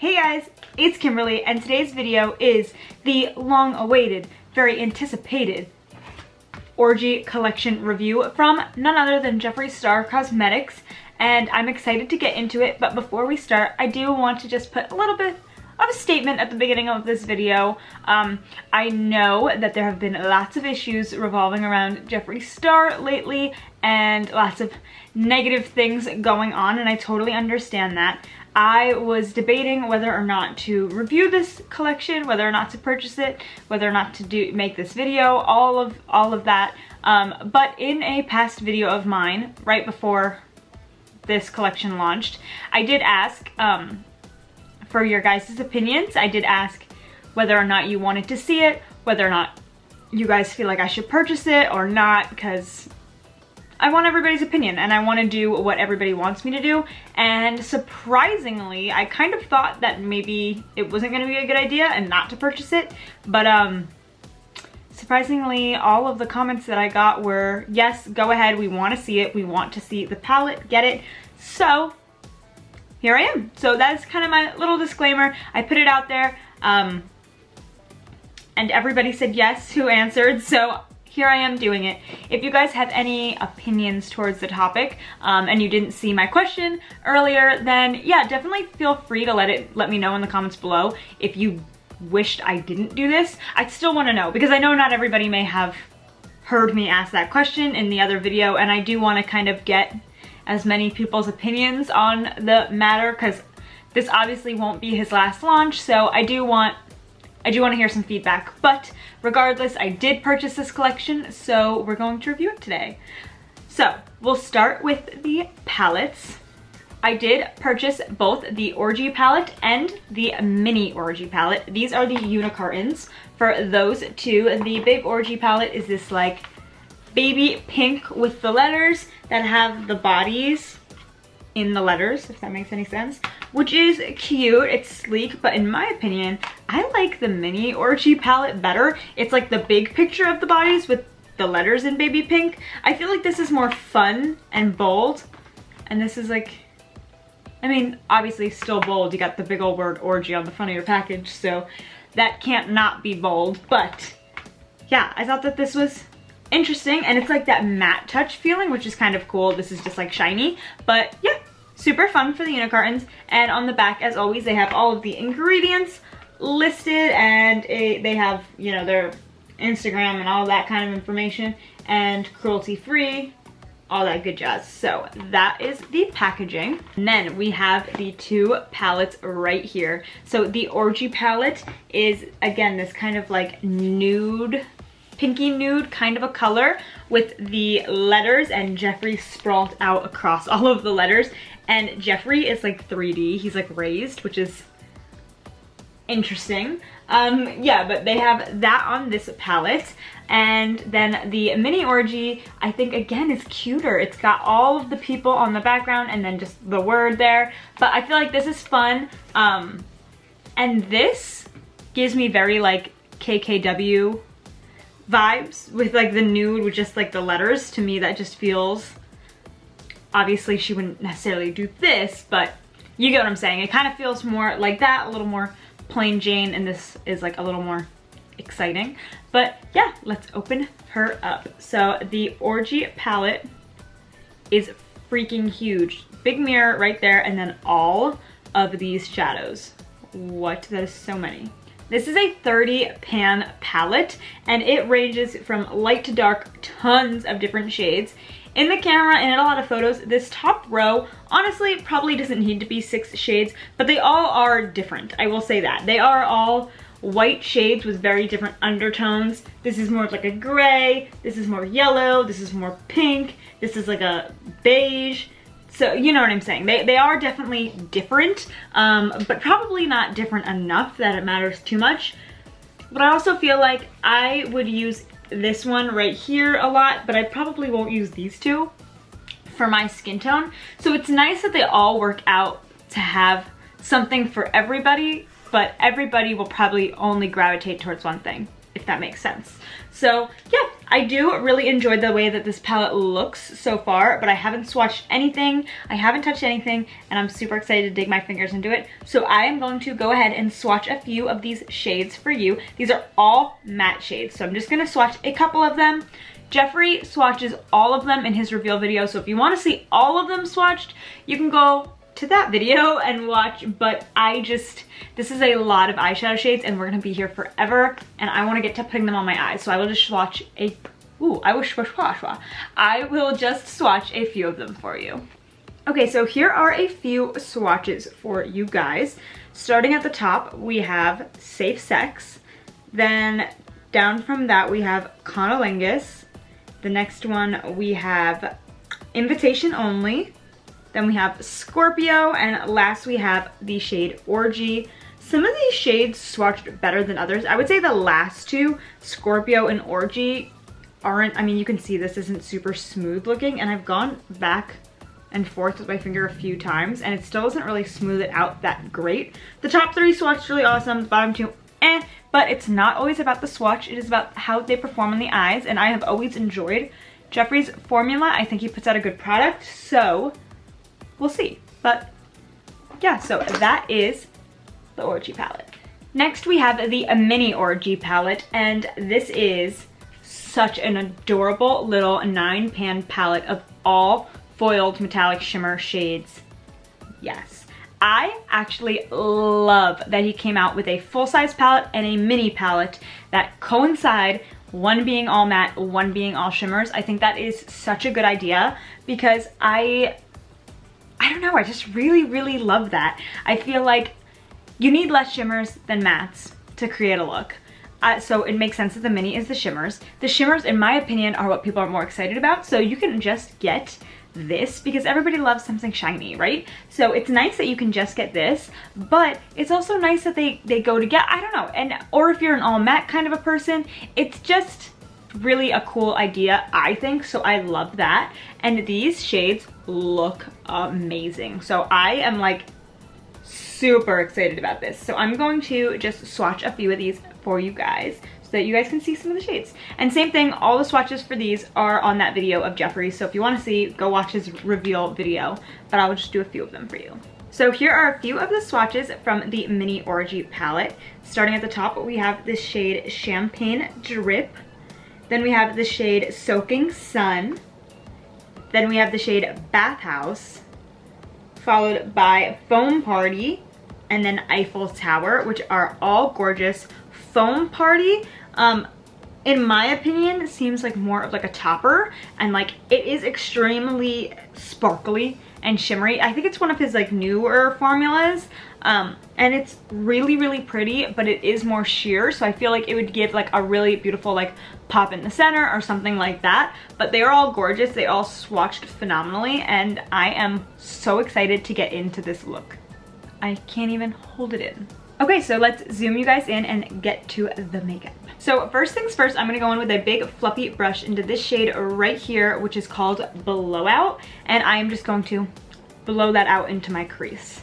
Hey guys, it's Kimberly, and today's video is the long-awaited, very anticipated Orgy collection review from none other than Jeffree Star Cosmetics, and I'm excited to get into it. But before we start, I do want to just put a little bit of a statement at the beginning of this video. I know that there have been lots of issues revolving around Jeffree Star lately and lots of negative things going on, and I totally understand that. I was debating whether or not to review this collection, whether or not to purchase it, whether or not to make this video, all of that. But in a past video of mine, right before this collection launched, I did ask for your guys' opinions. I did ask whether or not you wanted to see it, whether or not you guys feel like I should purchase it or not, because I want everybody's opinion and I want to do what everybody wants me to do. And surprisingly, I kind of thought that maybe it wasn't going to be a good idea and not to purchase it, but surprisingly all of the comments that I got were, yes, go ahead, we want to see it, we want to see the palette, get it. So here I am. So that's kind of my little disclaimer. I put it out there, and everybody said yes who answered, so here I am doing it. If you guys have any opinions towards the topic, and you didn't see my question earlier, then yeah, definitely feel free to let me know in the comments below. If you wished I didn't do this, I still want to know, because I know not everybody may have heard me ask that question in the other video, and I do want to kind of get as many people's opinions on the matter, because this obviously won't be his last launch, so I do want to hear some feedback. But regardless, I did purchase this collection, so we're going to review it today. So we'll start with the palettes. I did purchase both the Orgy palette and the mini Orgy palette. These are the unicorns for those two. The big Orgy palette is this like baby pink with the letters that have the bodies in the letters, if that makes any sense, which is cute. It's sleek, but in my opinion, I like the mini Orgy palette better. It's like the big picture of the bodies with the letters in baby pink. I feel like this is more fun and bold, and this is like, I mean, obviously still bold. You got the big old word Orgy on the front of your package, so that can't not be bold. But yeah, I thought that this was interesting, and it's like that matte touch feeling, which is kind of cool. This is just like shiny, but yeah, super fun for the unicorns. And on the back, as always, they have all of the ingredients listed, and they have, you know, their Instagram and all that kind of information, and cruelty free, all that good jazz. So that is the packaging. And then we have the two palettes right here. So the Orgy palette is, again, this kind of like nude, pinky nude kind of a color with the letters, and Jeffree sprawled out across all of the letters. And Jeffree is like 3D, he's like raised, which is interesting. Yeah, but they have that on this palette. And then the mini Orgy, I think, again, is cuter. It's got all of the people on the background and then just the word there. But I feel like this is fun. And this gives me very like KKW vibes with like the nude with just like the letters. To me, that just feels, obviously she wouldn't necessarily do this, but you get what I'm saying. It kind of feels more like that, a little more plain Jane, and this is like a little more exciting. But yeah, let's open her up. So the Orgy palette is freaking huge. Big mirror right there, and then all of these shadows. What? That is so many. This is a 30 pan palette, and it ranges from light to dark, tons of different shades. In the camera and in a lot of photos, this top row honestly probably doesn't need to be 6 shades, but they all are different. I will say that. They are all white shades with very different undertones. This is more like a gray, this is more yellow, this is more pink, this is like a beige. So you know what I'm saying. They are definitely different, but probably not different enough that it matters too much. But I also feel like I would use this one right here a lot, but I probably won't use these two for my skin tone. So it's nice that they all work out to have something for everybody, but everybody will probably only gravitate towards one thing. if that makes sense. So yeah, I do really enjoy the way that this palette looks so far, but I haven't swatched anything, I haven't touched anything, and I'm super excited to dig my fingers into it. So I am going to go ahead and swatch a few of these shades for you. These are all matte shades, so I'm just gonna swatch a couple of them. Jeffree swatches all of them in his reveal video, so if you want to see all of them swatched, you can go to that video and watch, but this is a lot of eyeshadow shades and we're gonna be here forever and I want to get to putting them on my eyes, so I will just swatch I will just swatch a few of them for you. Okay, so here are a few swatches for you guys. Starting at the top, we have Safe Sex. Then down from that, we have Conolingus. The next one, we have Invitation Only. Then we have Scorpio, and last we have the shade Orgy. Some of these shades swatched better than others. I would say the last two, Scorpio and Orgy, aren't, I mean, you can see this isn't super smooth looking, and I've gone back and forth with my finger a few times, and it still doesn't really smooth it out that great. The top three swatched really awesome, the bottom two, but it's not always about the swatch, it is about how they perform on the eyes, and I have always enjoyed Jeffree's formula. I think he puts out a good product, so we'll see. But yeah, so that is the Orgy palette. Next we have the mini Orgy palette, and this is such an adorable little 9-pan palette of all foiled metallic shimmer shades. Yes, I actually love that he came out with a full-size palette and a mini palette that coincide, one being all matte, one being all shimmers. I think that is such a good idea because I don't know, I just really love that. I feel like you need less shimmers than mattes to create a look. So it makes sense that the mini is the shimmers. The shimmers, in my opinion, are what people are more excited about. So you can just get this because everybody loves something shiny, right? So it's nice that you can just get this, but it's also nice that they go together. I don't know, and or if you're an all matte kind of a person, it's just really a cool idea, I think. So I love that, and these shades look amazing. So I am like super excited about this. So I'm going to just swatch a few of these for you guys so that you guys can see some of the shades. And same thing, all the swatches for these are on that video of Jeffree. So if you want to see, go watch his reveal video, but I'll just do a few of them for you. So here are a few of the swatches from the mini Orgy palette. Starting at the top, we have the shade Champagne Drip. Then we have the shade Soaking Sun. Then we have the shade Bathhouse, followed by Foam Party, and then Eiffel Tower, which are all gorgeous. Foam Party, in my opinion, seems like more of like a topper, and like it is extremely sparkly and shimmery. I think it's one of his like newer formulas, and it's really pretty, but it is more sheer, so I feel like it would give like a really beautiful like pop in the center or something like that. But they are all gorgeous, they all swatched phenomenally, and I am so excited to get into this look. I can't even hold it in. Okay, so let's zoom you guys in and get to the makeup. So first things first, I'm gonna go in with a big fluffy brush into this shade right here, which is called Blowout, and I am just going to blow that out into my crease.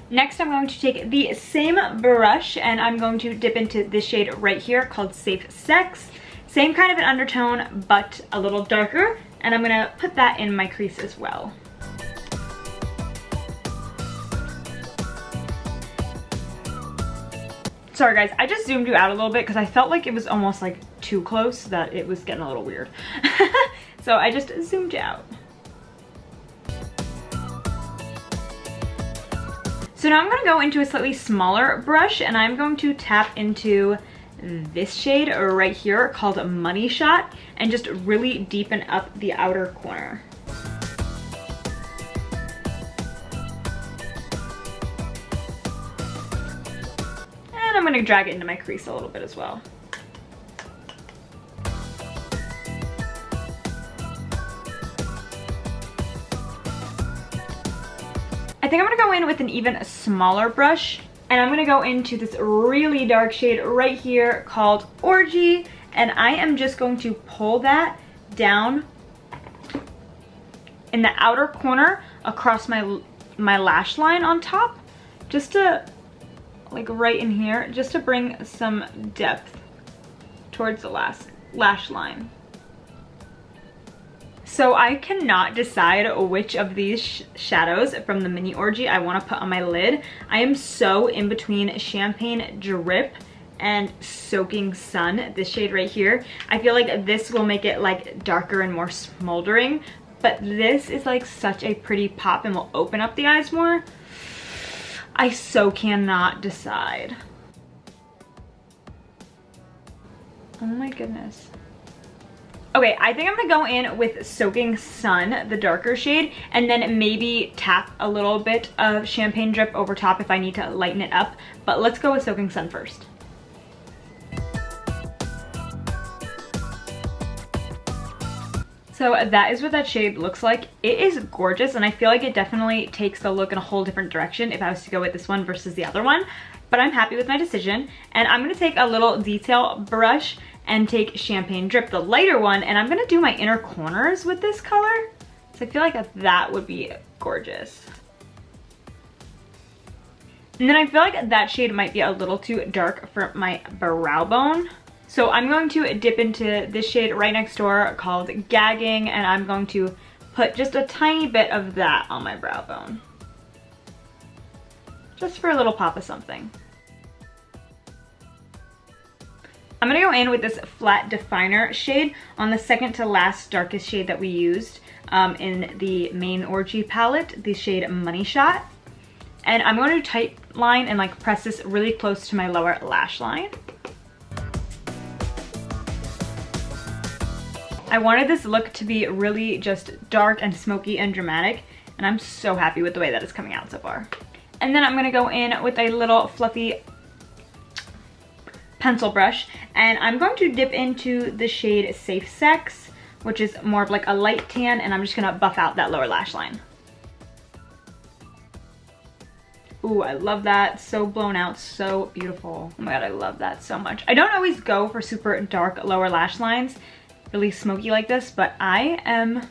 Next, I'm going to take the same brush and I'm going to dip into this shade right here called Safe Sex. Same kind of an undertone, but a little darker, and I'm gonna put that in my crease as well. Sorry guys, I just zoomed you out a little bit because I felt like it was almost like too close, that it was getting a little weird. So I just zoomed you out. So now I'm gonna go into a slightly smaller brush and I'm going to tap into this shade right here called Money Shot and just really deepen up the outer corner. And I'm gonna drag it into my crease a little bit as well. I think I'm gonna go in with an even smaller brush, and I'm gonna go into this really dark shade right here called Orgy, and I am just going to pull that down in the outer corner across my my lash line on top, just to, like right in here, just to bring some depth towards the lash line. So I cannot decide which of these shadows from the mini Orgy I want to put on my lid. I am so in between Champagne Drip and Soaking Sun, this shade right here. I feel like this will make it like darker and more smoldering, but this is like such a pretty pop and will open up the eyes more. I so cannot decide. Oh my goodness. Okay, I think I'm gonna go in with Soaking Sun, the darker shade, and then maybe tap a little bit of Champagne Drip over top if I need to lighten it up. But let's go with Soaking Sun first. So that is what that shade looks like. It is gorgeous, and I feel like it definitely takes the look in a whole different direction if I was to go with this one versus the other one. But I'm happy with my decision, and I'm gonna take a little detail brush and take Champagne Drip, the lighter one, and I'm gonna do my inner corners with this color. So I feel like that would be gorgeous. And then I feel like that shade might be a little too dark for my brow bone. So I'm going to dip into this shade right next door called Gagging, and I'm going to put just a tiny bit of that on my brow bone. Just for a little pop of something. I'm gonna go in with this flat definer shade on the second to last darkest shade that we used in the main Orgy palette, the shade Money Shot. And I'm going to tight line and like press this really close to my lower lash line. I wanted this look to be really just dark and smoky and dramatic, and I'm so happy with the way that it's coming out so far. And then I'm gonna go in with a little fluffy pencil brush, and I'm going to dip into the shade Safe Sex, which is more of like a light tan, and I'm just gonna buff out that lower lash line. Ooh, I love that. So blown out, so beautiful. Oh my god, I love that so much. I don't always go for super dark lower lash lines, really smoky like this, but I am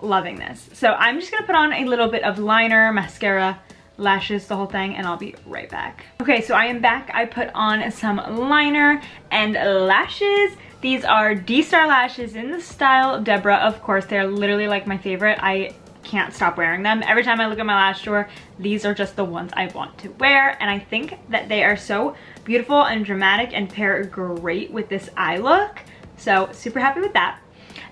loving this. So I'm just gonna put on a little bit of liner, mascara, lashes, the whole thing, and I'll be right back. Okay, so I am back. I put on some liner and lashes. These are D-Star lashes in the style Deborah. Of course, they're literally like my favorite. I can't stop wearing them. Every time I look at my lash drawer, these are just the ones I want to wear, and I think that they are so beautiful and dramatic and pair great with this eye look. So super happy with that.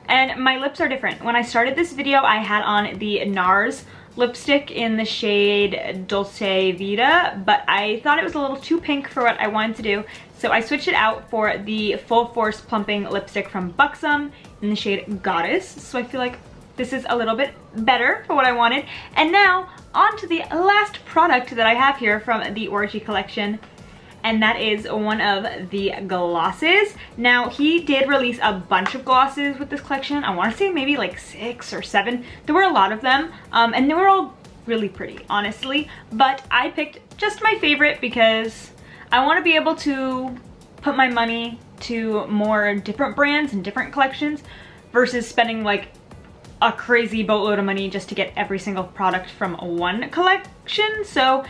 And my lips are different. When I started this video, I had on the NARS lipstick in the shade Dulce Vita, but I thought it was a little too pink for what I wanted to do, so I switched it out for the Full Force Plumping lipstick from Buxom in the shade Goddess. So I feel like this is a little bit better for what I wanted. And now on to the last product that I have here from the Orgy collection, and that is one of the glosses. Now, he did release a bunch of glosses with this collection. I want to say maybe like 6 or 7. There were a lot of them, and they were all really pretty, honestly. But I picked just my favorite because I want to be able to put my money to more different brands and different collections versus spending like a crazy boatload of money just to get every single product from one collection. So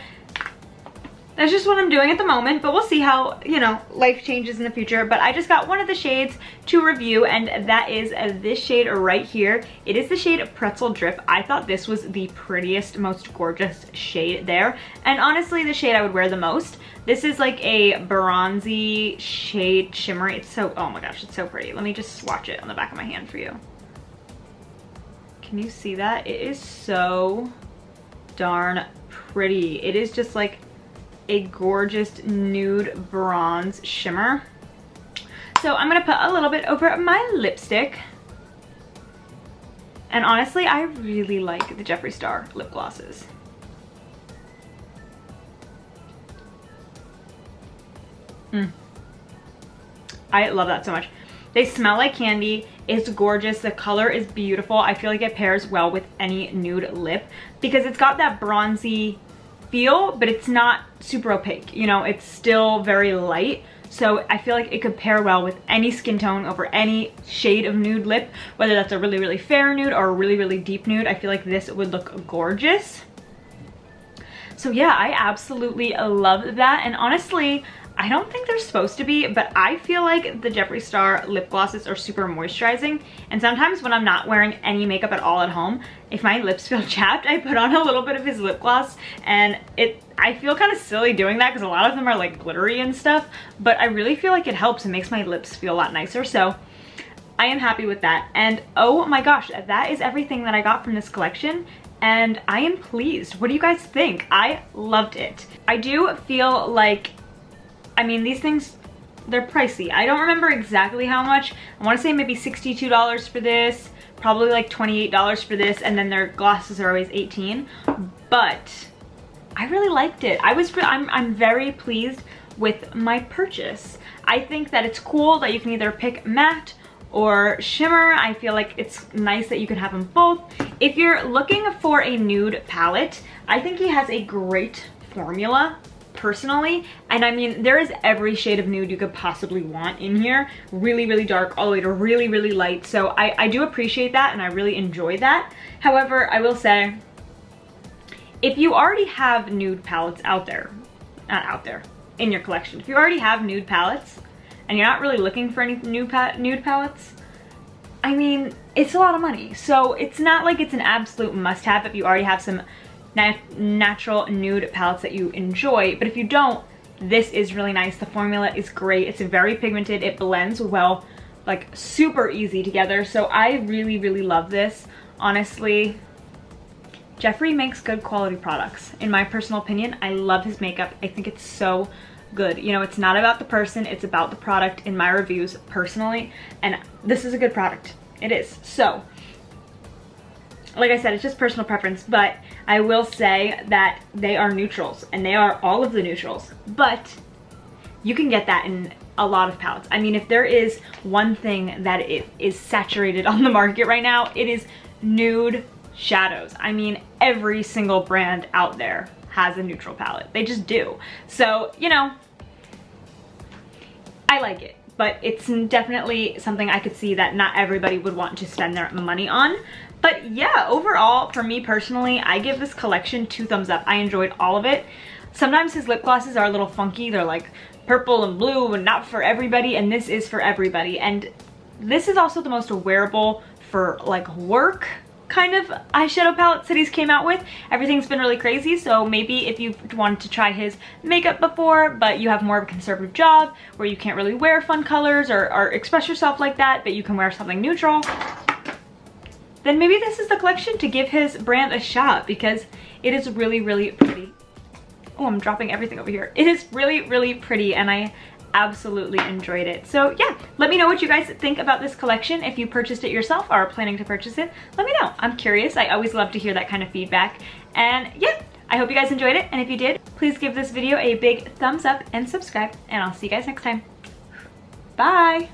that's just what I'm doing at the moment, but we'll see how, you know, life changes in the future. But I just got one of the shades to review, and that is this shade right here. It is the shade Pretzel Drip. I thought this was the prettiest, most gorgeous shade there, and honestly the shade I would wear the most. This is like a bronzy shade shimmery. It's so, oh my gosh, it's so pretty. Let me just swatch it on the back of my hand for you. Can you see that? It is so darn pretty. It is just like a gorgeous nude bronze shimmer. So I'm gonna put a little bit over my lipstick. And honestly, I really like the Jeffree Star lip glosses. I love that so much. They smell like candy. It's gorgeous. The color is beautiful. I feel like it pairs well with any nude lip because it's got that bronzy feel, but it's not super opaque. You know, it's still very light. So I feel like it could pair well with any skin tone over any shade of nude lip, whether that's a really, really fair nude or a really, really deep nude. I feel like this would look gorgeous. So yeah, I absolutely love that. And honestly, I don't think they're supposed to be, but I feel like the Jeffree Star lip glosses are super moisturizing. And sometimes when I'm not wearing any makeup at all at home, if my lips feel chapped, I put on a little bit of his lip gloss, and I feel kind of silly doing that because a lot of them are like glittery and stuff, but I really feel like it helps and makes my lips feel a lot nicer. So I am happy with that. And oh my gosh, that is everything that I got from this collection. And I am pleased. What do you guys think? I loved it. I do feel like, I mean, these things, they're pricey. I don't remember exactly how much. I want to say maybe $62 for this, probably like $28 for this, and then their glosses are always $18. But I really liked it. I'm very pleased with my purchase. I think that it's cool that you can either pick matte or shimmer. I feel like it's nice that you can have them both. If you're looking for a nude palette, I think he has a great formula personally. And I mean, there is every shade of nude you could possibly want in here. Really, really dark all the way to really, really light. So I do appreciate that and I really enjoy that. However, I will say, if you already have nude palettes in your collection, if you already have nude palettes and you're not really looking for any nude palettes, I mean, it's a lot of money. So it's not like it's an absolute must-have if you already have some natural nude palettes that you enjoy. But if you don't, this is really nice. The formula is great. It's very pigmented. It blends well, like super easy together. So I really, really love this. Honestly, Jeffree makes good quality products. In my personal opinion, I love his makeup. I think it's so good. You know, it's not about the person, it's about the product in my reviews personally. And this is a good product. It is. So, like I said, it's just personal preference, but I will say that they are neutrals, and they are all of the neutrals, but you can get that in a lot of palettes. I mean, if there is one thing that is saturated on the market right now, it is nude shadows. I mean, every single brand out there has a neutral palette. They just do. So, you know, I like it, but it's definitely something I could see that not everybody would want to spend their money on. But yeah, overall, for me personally, I give this collection 2 thumbs up. I enjoyed all of it. Sometimes his lip glosses are a little funky. They're like purple and blue and not for everybody, and this is for everybody. And this is also the most wearable for like work kind of eyeshadow palettes that he's came out with. Everything's been really crazy, so maybe if you wanted to try his makeup before, but you have more of a conservative job where you can't really wear fun colors or express yourself like that, but you can wear something neutral, then maybe this is the collection to give his brand a shot, because it is really, really pretty. Oh, I'm dropping everything over here. It is really, really pretty, and I absolutely enjoyed it. So yeah, let me know what you guys think about this collection. If you purchased it yourself or are planning to purchase it, let me know. I'm curious. I always love to hear that kind of feedback. And yeah, I hope you guys enjoyed it. And if you did, please give this video a big thumbs up and subscribe. And I'll see you guys next time. Bye.